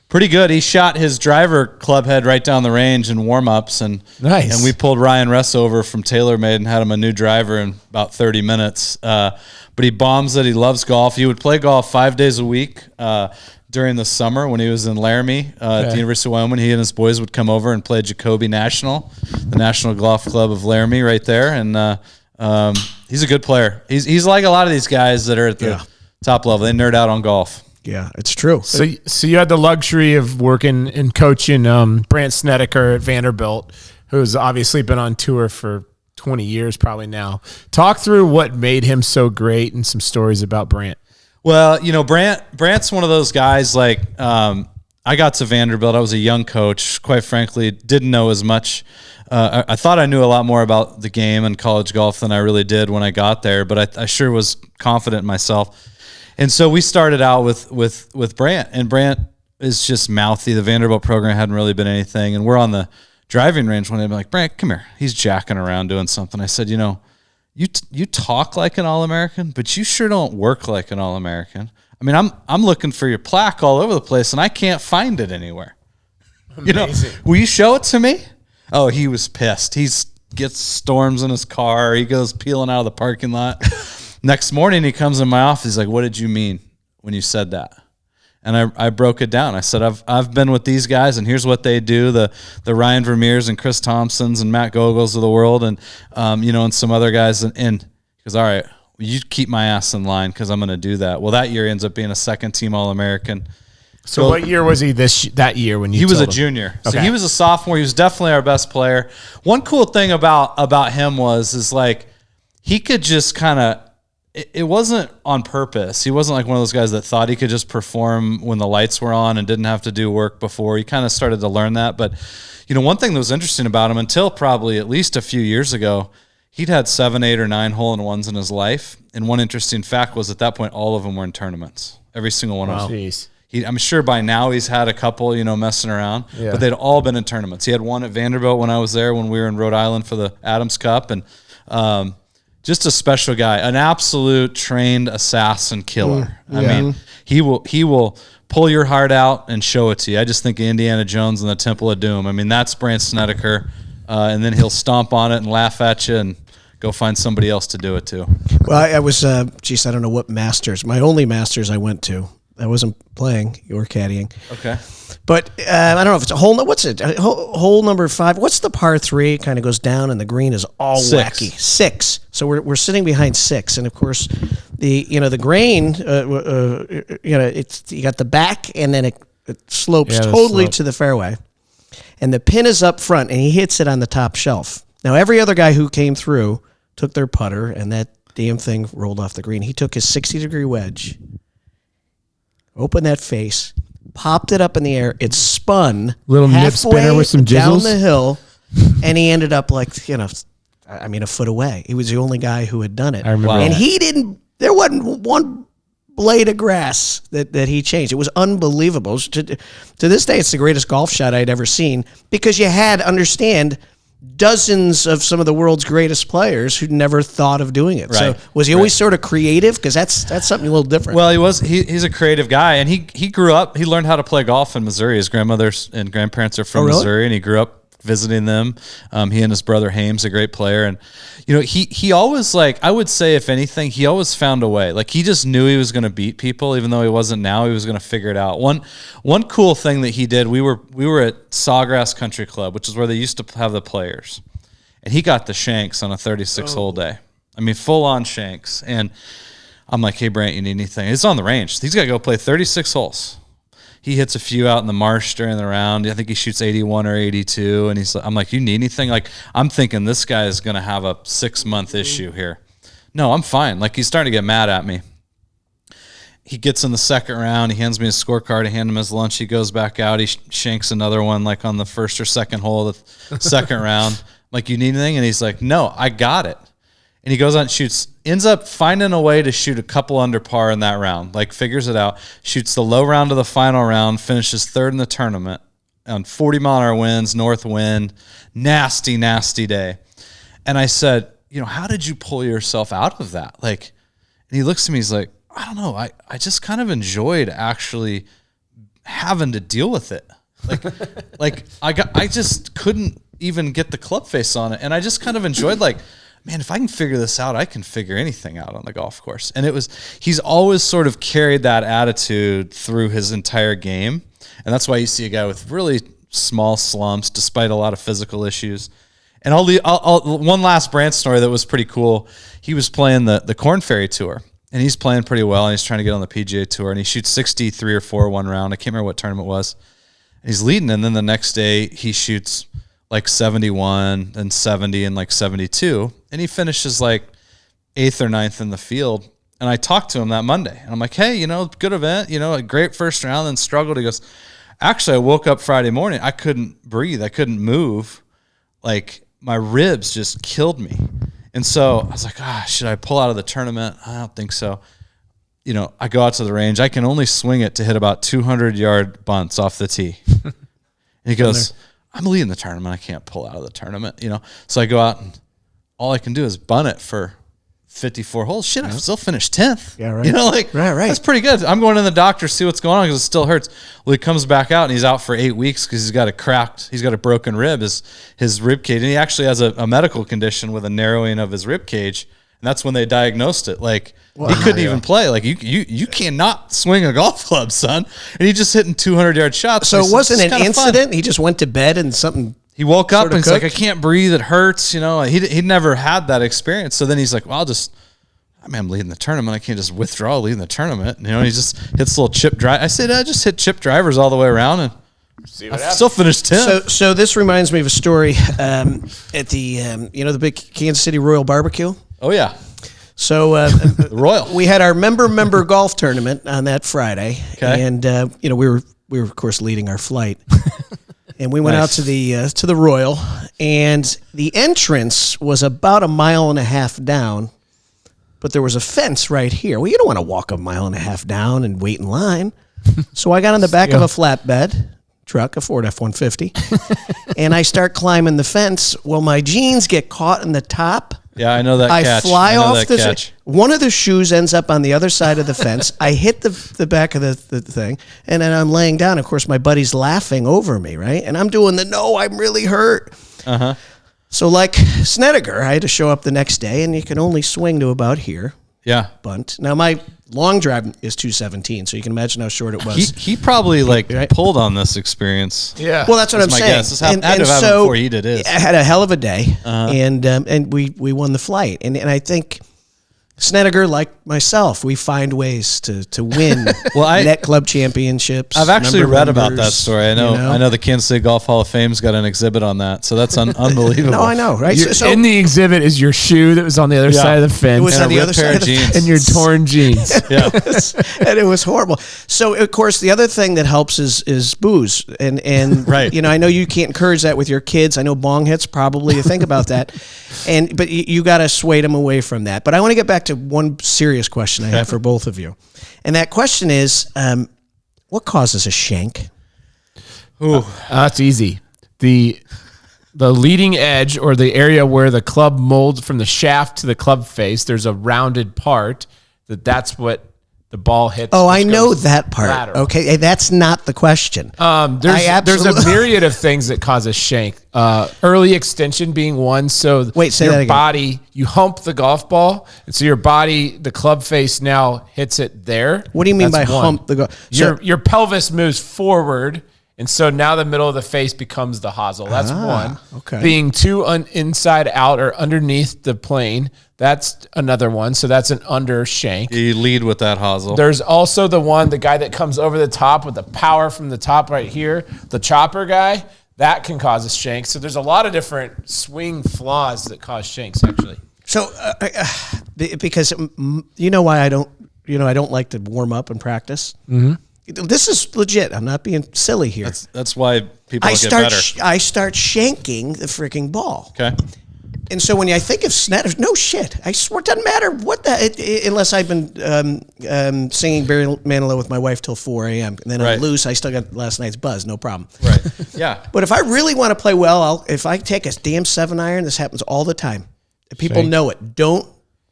Pretty good. He shot his driver club head right down the range in warm-ups. Nice. And we pulled Ryan Ress over from TaylorMade and had him a new driver in about 30 minutes. But he bombs it. He loves golf. He would play golf 5 days a week during the summer when he was in Laramie at the University of Wyoming. He and his boys would come over and play Jacoby National, the National Golf Club of Laramie right there. And he's a good player. He's like a lot of these guys that are at the top level. They nerd out on golf. Yeah, it's true. So you had the luxury of working and coaching Brant Snedeker at Vanderbilt, who's obviously been on tour for 20 years probably now. Talk through what made him so great and some stories about Brant. Well, Brant's one of those guys like I got to Vanderbilt. I was a young coach. Quite frankly, didn't know as much. I thought I knew a lot more about the game and college golf than I really did when I got there, but I sure was confident in myself. And so we started out with Brant, and Brant is just mouthy. The Vanderbilt program hadn't really been anything, and we're on the driving range one day. I'm like, Brant, come here. He's jacking around doing something. I said, you talk like an All-American, but you sure don't work like an All-American. I mean, I'm looking for your plaque all over the place, and I can't find it anywhere. Will you show it to me? Oh, he was pissed. He gets storms in his car. He goes peeling out of the parking lot. Next morning, he comes in my office. He's like, what did you mean when you said that? And I broke it down. I said, I've been with these guys, and here's what they do, the Ryan Vermeers and Chris Thompsons and Matt Gogels of the world, and and some other guys. And he goes, all right, you keep my ass in line because I'm going to do that. Well, that year he ends up being a second-team All-American. So what year was he that year when you He was a him? junior. Okay. So he was a sophomore. He was definitely our best player. One cool thing about him is like he could just kind of, it wasn't on purpose. He wasn't like one of those guys that thought he could just perform when the lights were on and didn't have to do work before. He kind of started to learn that. But, one thing that was interesting about him until probably at least a few years ago, he'd had 7, 8, or 9 hole-in-ones in his life. And one interesting fact was at that point, all of them were in tournaments. Every single one of them. Jeez. I'm sure by now he's had a couple, messing around, but they'd all been in tournaments. He had one at Vanderbilt when I was there when we were in Rhode Island for the Adams Cup, and just a special guy, an absolute trained assassin killer. I mean, he will pull your heart out and show it to you. I just think of Indiana Jones and the Temple of Doom. I mean, that's Brandt Snedeker, and then he'll stomp on it and laugh at you and go find somebody else to do it to. Well, I was, I don't know what Masters. My only Masters I went to. I wasn't playing. You were caddying. Okay. But I don't know if it's a hole. What's it? Hole number 5. What's the par 3? Kind of goes down, and the green is all 6. wacky. 6. So we're sitting behind 6, and of course, the grain. It's you got the back, and then it slopes totally to the fairway, and the pin is up front, and he hits it on the top shelf. Now every other guy who came through took their putter, and that damn thing rolled off the green. He took his 60-degree wedge. Opened that face, popped it up in the air. It spun little nip spinner with some jizzles down the hill, and he ended up a foot away. He was the only guy who had done it. I remember, and he didn't. There wasn't one blade of grass that he changed. It was unbelievable. To this day, it's the greatest golf shot I'd ever seen because you had understand dozens of some of the world's greatest players who never thought of doing it. Right. So was he always sort of creative? Because that's something a little different. Well, he's a creative guy, and he grew up. He learned how to play golf in Missouri. His grandmother and grandparents are from Missouri, and he grew up visiting them. He and his brother Hames, a great player, and he always, I would say, if anything, he always found a way. Like he just knew he was going to beat people, even though he wasn't now. He was going to figure it out. One cool thing that he did. We were at Sawgrass Country Club, which is where they used to have the players, and he got the shanks on a 36-hole day. I mean, full on shanks. And I'm like, hey Brant, you need anything? It's on the range. He's got to go play 36 holes. He hits a few out in the marsh during the round. I think he shoots 81 or 82. And I'm like, you need anything? Like, I'm thinking this guy is going to have a 6-month issue here. No, I'm fine. Like, he's starting to get mad at me. He gets in the second round. He hands me his scorecard. I hand him his lunch. He goes back out. He shanks another one, like on the first or second hole of the second round. I'm like, you need anything? And he's like, no, I got it. And he goes out and shoots, ends up finding a way to shoot a couple under par in that round, like figures it out, shoots the low round of the final round, finishes 3rd in the tournament on 40-mile-an-hour winds, north wind, nasty, nasty day. And I said, how did you pull yourself out of that? And he looks at me, he's like, I don't know. I just kind of enjoyed actually having to deal with it. I just couldn't even get the club face on it. And I just kind of enjoyed man, if I can figure this out, I can figure anything out on the golf course. And he's always sort of carried that attitude through his entire game. And that's why you see a guy with really small slumps, despite a lot of physical issues. And one last Brandt story that was pretty cool. He was playing the Korn Ferry Tour, and he's playing pretty well, and he's trying to get on the PGA Tour, and he shoots 63 or 4 one round. I can't remember what tournament it was. And he's leading, and then the next day he shoots 71 and 70 and 72. And he finishes 8th or 9th in the field. And I talked to him that Monday. And I'm like, hey, good event, a great first round, then struggled. He goes, actually, I woke up Friday morning. I couldn't breathe. I couldn't move. My ribs just killed me. And so I was like, should I pull out of the tournament? I don't think so. I go out to the range. I can only swing it to hit about 200-yard bunts off the tee. And he goes, I'm leading the tournament. I can't pull out of the tournament, So I go out and all I can do is bunt it for 54 holes. Shit, I still finished 10th. Yeah, right. You know, like, right. That's pretty good. I'm going to the doctor, see what's going on because it still hurts. Well, he comes back out and he's out for 8 weeks because he's got a broken rib, his rib cage. And he actually has a medical condition with a narrowing of his rib cage. And that's when they diagnosed it. Like, he couldn't even play. Like, you cannot swing a golf club, son. And he just hitting 200-yard shots. So it wasn't an incident? Fun. He just went to bed and something... He woke up and he's like, I can't breathe. It hurts. You know, he'd never had that experience. So then he's like, well, I'm leading the tournament. I can't just withdraw leading the tournament. You know, he just hits a little chip drive. I said, I just hit chip drivers all the way around and I still finished 10th. So this reminds me of a story at the, the big Kansas City Royal Barbecue. Oh, yeah. So the Royal. We had our member golf tournament on that Friday. Okay. And, we were, of course, leading our flight. And we went out to the Royal, and the entrance was about 1.5 miles down, but there was a fence right here. Well, you don't want to walk 1.5 miles down and wait in line. So I got on the back of a flatbed truck, a Ford F-150, and I start climbing the fence. Well, my jeans get caught in the top. Yeah, I know that catch. I fly off the one of the shoes ends up on the other side of the fence. I hit the back of the thing, and then I'm laying down. Of course, my buddy's laughing over me, right? And I'm doing I'm really hurt. Uh-huh. So like Snedeker, I had to show up the next day, and you can only swing to about here. Yeah. Bunt. Now, my long drive is 217, so you can imagine how short it was. He probably pulled on this experience. Yeah. Well, that's what I'm saying. Guess. And so before he did his. I had a hell of a day, and we won the flight. And I think Snedeker, like myself, we find ways to win net club championships. I've actually read about that story. I know the Kansas City Golf Hall of Fame's got an exhibit on that, so that's unbelievable. No, I know, right? So in the exhibit is your shoe that was on the other side of the fence. It was on the other side of the fence. And your torn jeans. Yeah. And it was horrible. So, of course, the other thing that helps is booze. And right. I know you can't encourage that with your kids. I know bong hits probably. You think about that. But you got to sway them away from that. But I want to get back to one serious question I have for both of you. And that question is, what causes a shank? That's easy. The leading edge, or the area where the club molds from the shaft to the club face, there's a rounded part that's what the ball hits. Oh, I know that part. Lateral. Okay, that's not the question. There's a myriad of things that cause a shank. Early extension being one. So say that your again. body, you hump the golf ball, and so your body, the club face now hits it there. What do you mean by hump the golf? Your pelvis moves forward. And so now the middle of the face becomes the hosel. That's one. Okay. Being too inside out or underneath the plane, that's another one. So that's an under shank. You lead with that hosel. There's also the guy that comes over the top with the power from the top right here, the chopper guy, that can cause a shank. So there's a lot of different swing flaws that cause shanks, actually. So because why I don't like to warm up and practice. Mm-hmm. This is legit. I'm not being silly here. That's why people get better. I start shanking the freaking ball. Okay. And so when I think of Snedeker, no shit. I swear it doesn't matter what unless I've been singing Barry Manilow with my wife till 4 a.m. And then I'm loose. I still got last night's buzz. No problem. Right. Yeah. But if I really want to play well, if I take a damn 7-iron, this happens all the time. People know it. Don't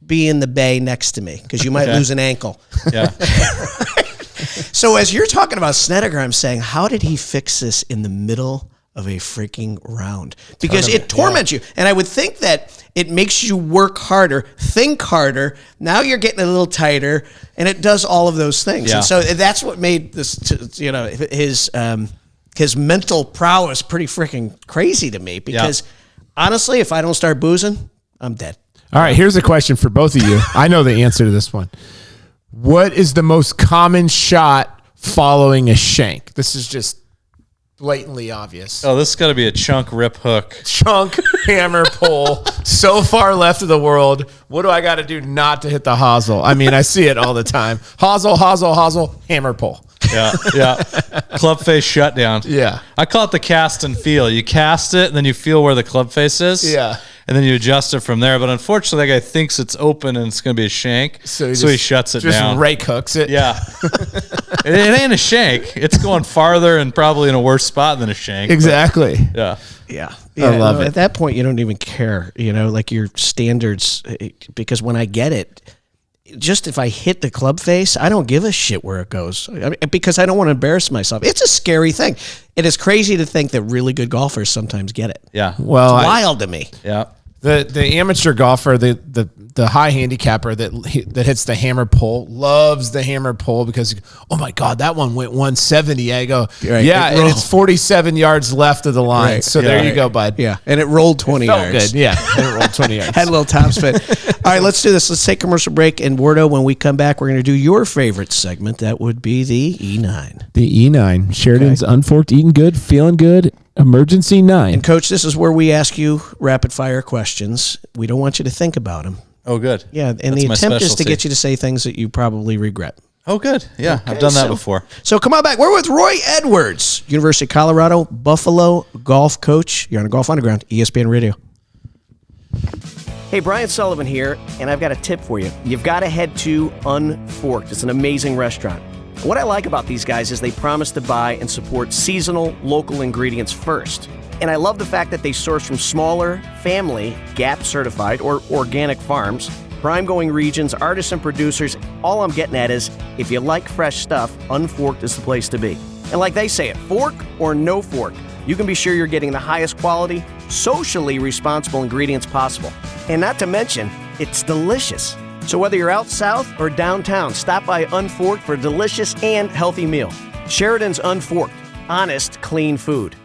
be in the bay next to me because you might lose an ankle. Yeah. So as you're talking about Snedeker, I'm saying, how did he fix this in the middle of a freaking round? Because it torments you. And I would think that it makes you work harder, think harder. Now you're getting a little tighter, and it does all of those things. Yeah. And so that's what made this, his mental prowess pretty freaking crazy to me. Because honestly, if I don't start boozing, I'm dead. All right, here's a question for both of you. I know the answer to this one. What is the most common shot following a shank? This is just blatantly obvious. Oh, this has got to be a chunk rip hook. Chunk, hammer, pull, so far left of the world. What do I got to do not to hit the hosel? I mean, I see it all the time. Hosel, hammer, pull. Yeah. Club face shutdown. Yeah. I call it the cast and feel. You cast it, and then you feel where the club face is. Yeah. and then you adjust it from there. But unfortunately, that guy thinks it's open and it's going to be a shank, so he shuts it down. Just rake hooks it. Yeah. It ain't a shank. It's going farther and probably in a worse spot than a shank. Exactly. Yeah. Yeah. I love it. At that point, you don't even care, like your standards, because when I get it, just if I hit the club face, I don't give a shit where it goes because I don't want to embarrass myself. It's a scary thing. It is crazy to think that really good golfers sometimes get it. Yeah. Well, it's wild to me. Yeah. The amateur golfer, the high handicapper that hits the hammer pull loves the hammer pull because, oh my God, that one went 170. I go, right. And it's 47 yards left of the line. Right. So there you go, bud. Yeah, and it rolled 20 felt yards. Good. Yeah, and it rolled 20 yards. Had a little top spin. All right, let's do this. Let's take a commercial break. And Wardo, when we come back, we're going to do your favorite segment. That would be the E9. The E9. Sheridan's Unforked, Eating Good, Feeling Good. Emergency 9. And Coach, this is where we ask you rapid fire questions. We don't want you to think about them. Oh, good. Yeah, and That's the my attempt is to specialty. get you to say things that you probably regret. Oh, good. Yeah, Okay, I've done that before. So come on back. We're with Roy Edwards, University of Colorado, Buffalo golf coach. You're on Golf Underground, ESPN Radio. Hey, Brian Sullivan here, and I've got a tip for you. You've got to head to Unforked. It's an amazing restaurant. What I like about these guys is they promise to buy and support seasonal, local ingredients first. And I love the fact that they source from smaller, family, GAP certified, or organic farms, prime-going regions, artisan producers. All I'm getting at is, if you like fresh stuff, Unforked is the place to be. And like they say it, fork or no fork, you can be sure you're getting the highest quality, socially responsible ingredients possible. And not to mention, it's delicious. So whether you're out south or downtown, stop by Unforked for a delicious and healthy meal. Sheridan's Unforked. Honest, clean food.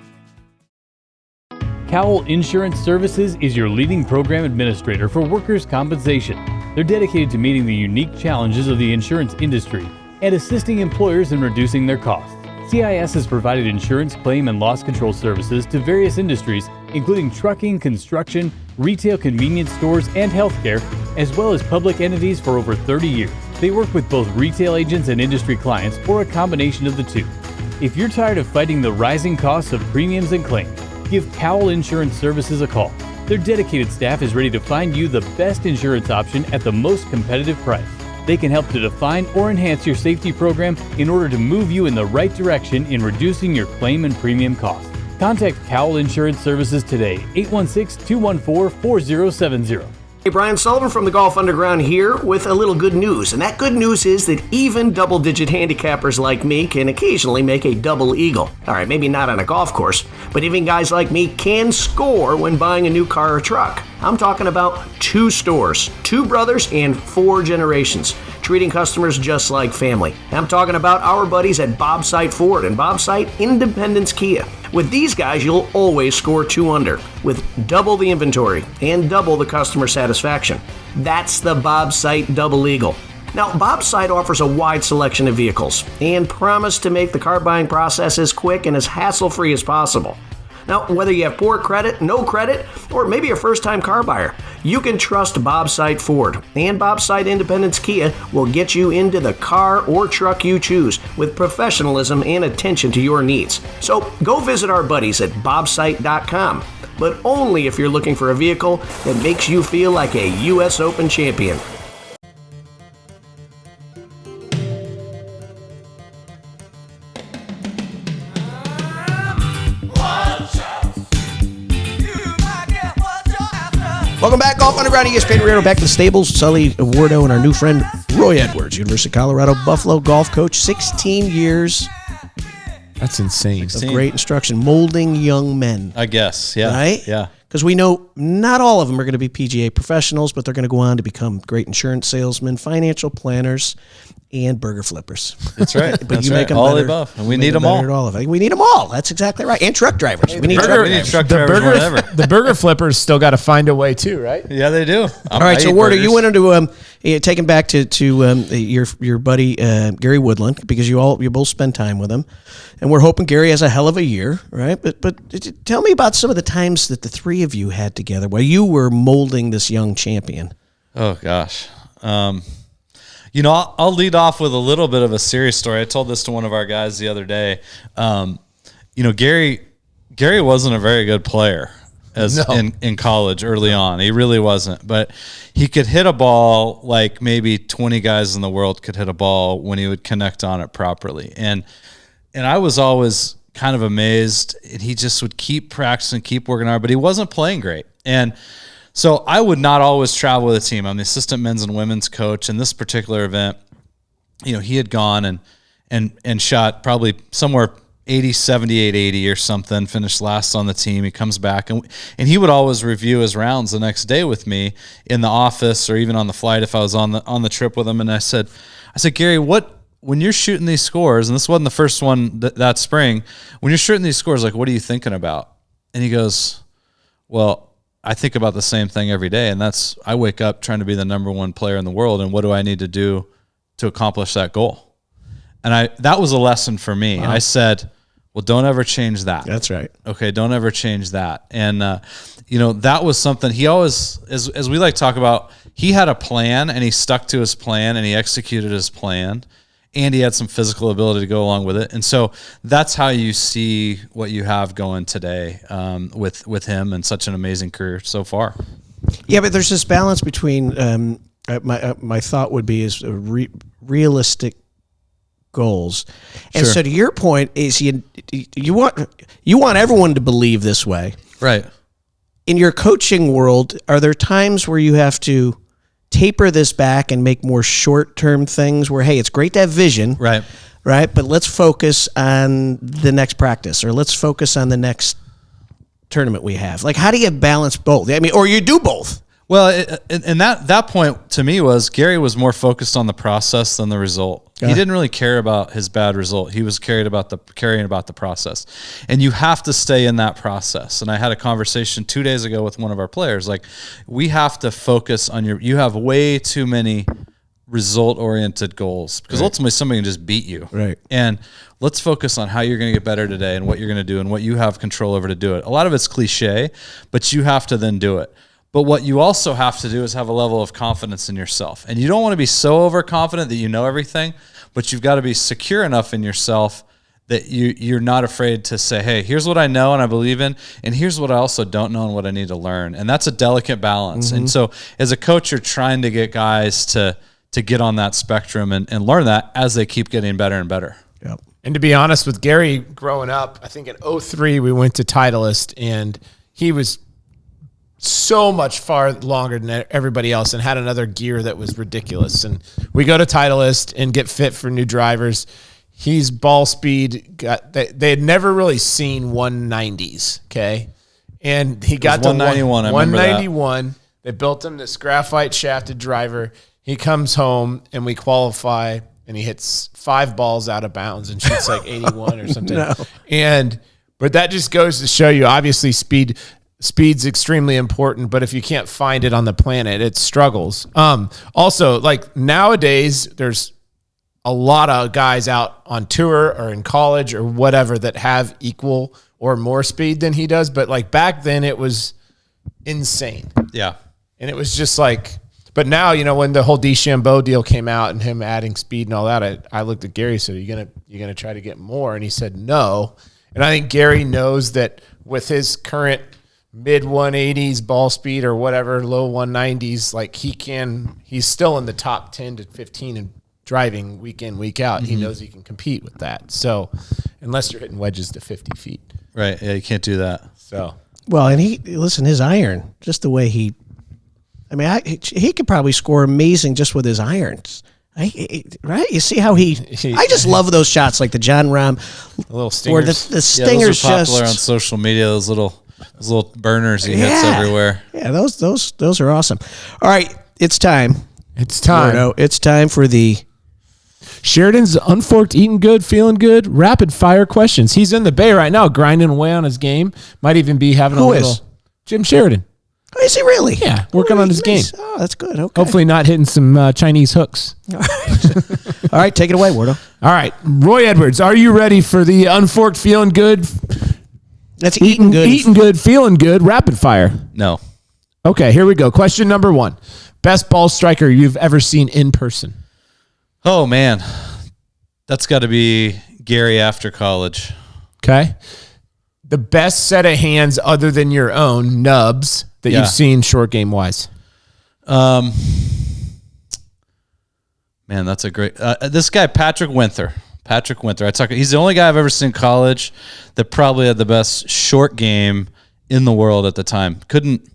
Cowell Insurance Services is your leading program administrator for workers' compensation. They're dedicated to meeting the unique challenges of the insurance industry and assisting employers in reducing their costs. CIS has provided insurance claim and loss control services to various industries, including trucking, construction, retail convenience stores, and healthcare, as well as public entities for over 30 years. They work with both retail agents and industry clients, or a combination of the two. If you're tired of fighting the rising costs of premiums and claims, give Cowell Insurance Services a call. Their dedicated staff is ready to find you the best insurance option at the most competitive price. They can help to define or enhance your safety program in order to move you in the right direction in reducing your claim and premium costs. Contact Cowell Insurance Services today, 816-214-4070. Hey, Brian Sullivan from the Golf Underground here with a little good news. And that good news is that even double-digit handicappers like me can occasionally make a double eagle. All right, maybe not on a golf course, but even guys like me can score when buying a new car or truck. I'm talking about 2 stores, 2 brothers, and 4 generations, treating customers just like family. I'm talking about our buddies at Bob Sight Ford and Bob Sight Independence Kia. With these guys, you'll always score 2 under, with double the inventory and double the customer satisfaction. That's the Bob Sight Double Eagle. Now, Bob Sight offers a wide selection of vehicles and promise to make the car buying process as quick and as hassle-free as possible. Now, whether you have poor credit, no credit, or maybe a first-time car buyer, you can trust Bob Sight Ford. And Bob Sight Independence Kia will get you into the car or truck you choose with professionalism and attention to your needs. So go visit our buddies at bobsight.com, but only if you're looking for a vehicle that makes you feel like a U.S. Open champion. Welcome back, Golf Underground, ESPN Radio. Back to the stables. Sully, Wardo, and our new friend, Roy Edwards, University of Colorado, Buffalo golf coach, 16 years. That's insane. Of great instruction, molding young men. I guess, yeah. Right? Yeah. Because we know not all of them are going to be PGA professionals, but they're going to go on to become great insurance salesmen, financial planners, and burger flippers. That's right. But That's you make right. them All better. the above. And we need them all. At all of it. We need them all. That's exactly right. And truck drivers. We need truck drivers more than ever. The burger flippers still got to find a way too, right? Yeah, they do. All right, so Wardo, you went into taking back to your buddy Gary Woodland, because you both spend time with him, and we're hoping Gary has a hell of a year, right? But tell me about some of the times that the three of you had together while you were molding this young champion. Oh gosh. I'll lead off with a little bit of a serious story. I told this to one of our guys the other day. Gary wasn't a very good player. in college early on. He really wasn't, but he could hit a ball like maybe 20 guys in the world could hit a ball when he would connect on it properly. And I was always kind of amazed, and he just would keep practicing, keep working hard, but he wasn't playing great. And so I would not always travel with a team. I'm the assistant men's and women's coach. In this particular event, he had gone and shot probably somewhere 80, 78, 80 or something, finished last on the team. He comes back and he would always review his rounds the next day with me in the office or even on the flight if I was on the trip with him. And I said, Gary, when you're shooting these scores, and this wasn't the first one that spring, when you're shooting these scores, like, what are you thinking about? And he goes, well, I think about the same thing every day. And that's, I wake up trying to be the number one player in the world. And what do I need to do to accomplish that goal? And that was a lesson for me. Wow. I said, well, don't ever change that. That's right. Okay, don't ever change that. And, that was something he always, as we like to talk about, he had a plan and he stuck to his plan and he executed his plan and he had some physical ability to go along with it. And so that's how you see what you have going today with him and such an amazing career so far. Yeah, but there's this balance between, my thought would be is realistic goals. And so to your point is you want everyone to believe this way. Right. In your coaching world, are there times where you have to taper this back and make more short-term things where, hey, it's great to have vision. Right. Right. But let's focus on the next practice or let's focus on the next tournament we have. Like, how do you balance both? I mean, or you do both. Well, and that point to me was Gary was more focused on the process than the result. He didn't really care about his bad result. He was caring about the process. And you have to stay in that process. And I had a conversation 2 days ago with one of our players. Like, we have to focus on you have way too many result-oriented goals because ultimately somebody can just beat you. Right. And let's focus on how you're going to get better today and what you're going to do and what you have control over to do it. A lot of it's cliche, but you have to then do it. But what you also have to do is have a level of confidence in yourself. And you don't want to be so overconfident that you know everything, but you've got to be secure enough in yourself that you're not afraid to say, hey, here's what I know and I believe in, and here's what I also don't know and what I need to learn. And that's a delicate balance. Mm-hmm. And so as a coach, you're trying to get guys to get on that spectrum and learn that as they keep getting better and better. Yep. And to be honest, with Gary growing up, I think in 2003 we went to Titleist, and he was so much far longer than everybody else and had another gear that was ridiculous. And we go to Titleist and get fit for new drivers. He's ball speed. They had never really seen 190s, okay? And he got to 191. 191. They built him this graphite shafted driver. He comes home and we qualify, and he hits 5 balls out of bounds and shoots like 81 or something. No. But that just goes to show you, obviously, Speed's extremely important, but if you can't find it on the planet, it struggles. Also, like nowadays, there's a lot of guys out on tour or in college or whatever that have equal or more speed than he does. But like back then, it was insane. Yeah. And it was just like, but now, when the whole DeChambeau deal came out and him adding speed and all that, I looked at Gary and said, you're gonna try to get more? And he said, no. And I think Gary knows that with his current mid 180s ball speed or whatever, low 190s, like he's still in the top 10 to 15 in driving week in, week out. Mm-hmm. He knows he can compete with that. So unless you're hitting wedges to 50 feet. Right. Yeah, you can't do that. So. Well, and his iron, just the way he could probably score amazing just with his irons. Right? You see how I just love those shots like the John Rahm. The little stingers. Or the stingers those are popular on social media, those little burners he hits everywhere. Yeah, those are awesome. All right, it's time. Wardo, it's time for the Sheridan's Unforked, Eating Good, Feeling Good, Rapid Fire Questions. He's in the Bay right now, grinding away on his game. Might even be having a little. Jim Sheridan. Oh, is he really? Yeah, working on his game. Oh, that's good. Okay. Hopefully not hitting some Chinese hooks. All right, take it away, Wardo. All right, Roy Edwards, are you ready for the Unforked, Feeling Good? That's eating good, feeling good, rapid fire. No. Okay, here we go. Question number 1. Best ball striker you've ever seen in person? Oh, man. That's got to be Gary after college. Okay. The best set of hands other than your own, nubs, that you've seen short game wise. Man, that's a great. This guy, Patrick Winther. He's the only guy I've ever seen in college that probably had the best short game in the world at the time. Couldn't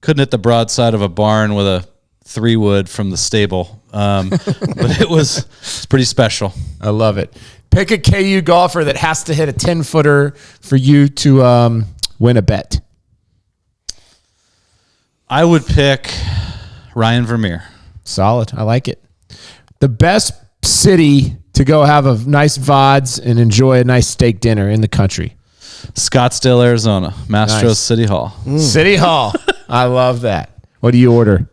hit the broadside of a barn with a 3-wood from the stable. But it's pretty special. I love it. Pick a KU golfer that has to hit a 10-footer for you to win a bet. I would pick Ryan Vermeer. Solid. I like it. The best city to go have a nice VODs and enjoy a nice steak dinner in the country. Scottsdale, Arizona. Mastros City Hall. City Hall. I love that. What do you order?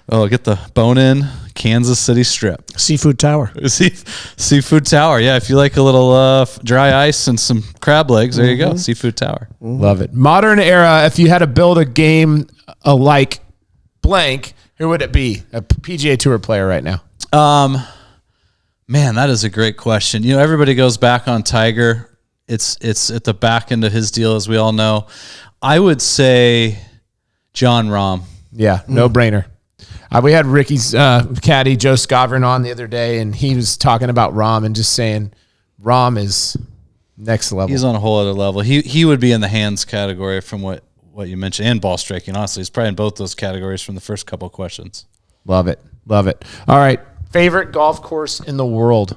Oh, get the bone-in Kansas City strip. Seafood Tower. Seafood Tower. Yeah, if you like a little dry ice and some crab legs, there you go. Seafood Tower. Love it. Modern era, if you had to build a game like blank, who would it be? A PGA Tour player right now. Man, that is a great question. You know, everybody goes back on Tiger. It's at the back end of his deal, as we all know. I would say John Rahm. Yeah, no brainer. We had Ricky's caddy, Joe Scavron, on the other day, and he was talking about Rahm and just saying Rahm is next level. He's on a whole other level. He would be in the hands category from what you mentioned, and ball striking. Honestly, he's probably in both those categories from the first couple of questions. Love it. All right. Favorite golf course in the world?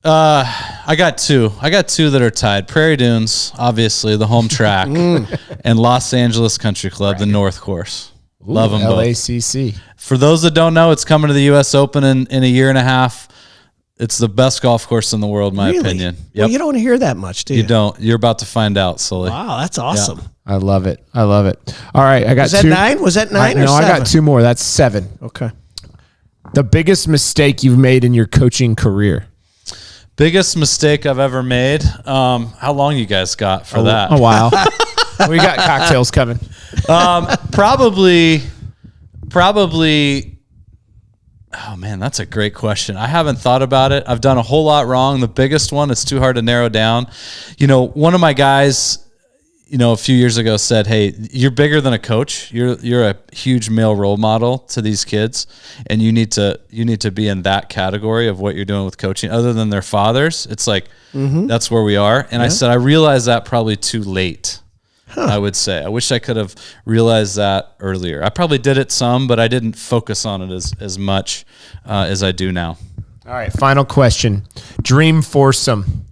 I got two that are tied. Prairie Dunes, obviously, the home track, and Los Angeles Country Club, the North Course. Love them both. LACC. For those that don't know, it's coming to the U.S. Open in a year and a half. It's the best golf course in the world, in my opinion. Yep. Well, you don't hear that much, do you? You don't. You're about to find out, Sully. Wow, that's awesome. Yeah. I love it. All right, I got Was that 9? Was that 9 or 7? No, I got 2 more. That's 7. Okay. The biggest mistake you've made in your coaching career? Biggest mistake I've ever made? How long you guys got for that? A while. We got cocktails coming. Probably. Oh man, that's a great question. I haven't thought about it. I've done a whole lot wrong. The biggest one, it's too hard to narrow down. You know, one of my guys, a few years ago said, "Hey, you're bigger than a coach. You're a huge male role model to these kids, and you need to be in that category of what you're doing with coaching. Other than their fathers, it's like that's where we are." And I said, I realized that probably too late. I would say. I wish I could have realized that earlier. I probably did it some, but I didn't focus on it as much as I do now. All right, final question. Dream foursome.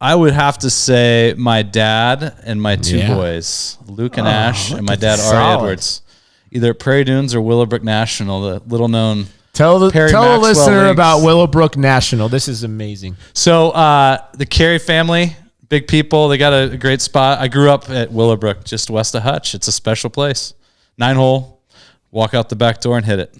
I would have to say my dad and my 2 boys, Luke and Ash, and my dad, Ari Edwards. Either at Prairie Dunes or Willowbrook National, the little-known Tell a listener about Willowbrook National. This is amazing. So the Carey family, big people, they got a great spot. I grew up at Willowbrook, just west of Hutch. It's a special place. 9-hole, walk out the back door and hit it.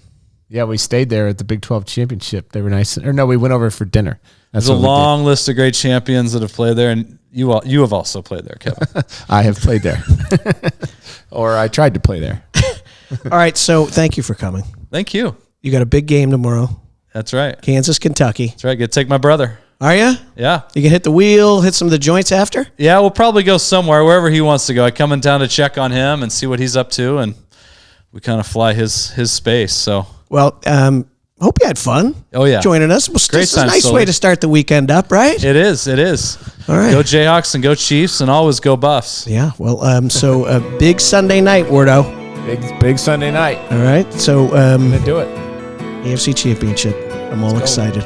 Yeah, we stayed there at the Big 12 Championship. They were nice. Or no, we went over for dinner. There's a long list of great champions that have played there, and you have also played there, Kevin. I have played there. Or I tried to play there. All right, so thank you for coming. Thank you. You got a big game tomorrow. That's right. Kansas, Kentucky. That's right. Get to take my brother. Are you? Yeah. You can hit the wheel, hit some of the joints after? Yeah, we'll probably go somewhere, wherever he wants to go. I come in town to check on him and see what he's up to, and we kind of fly his space. So, well, hope you had fun. Oh yeah, joining us. Well, great it's time, a nice Sully. way to start the weekend up, right? It is. All right. Go Jayhawks and go Chiefs, and always go Buffs. Yeah. Well, so a big Sunday night, Wardo. Big Sunday night. All right. So I'm gonna do it. AFC Championship. I'm all excited.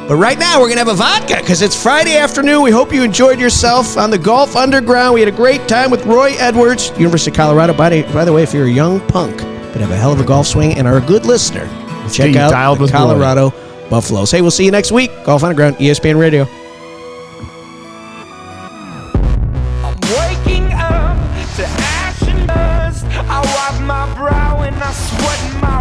But right now, we're going to have a vodka because it's Friday afternoon. We hope you enjoyed yourself on the Golf Underground. We had a great time with Roy Edwards, University of Colorado. By the way, if you're a young punk but have a hell of a golf swing and are a good listener, check out the Colorado Buffaloes. Hey, we'll see you next week. Golf Underground, ESPN Radio. I'm waking up to ash and dust. I wipe my brow and I sweat my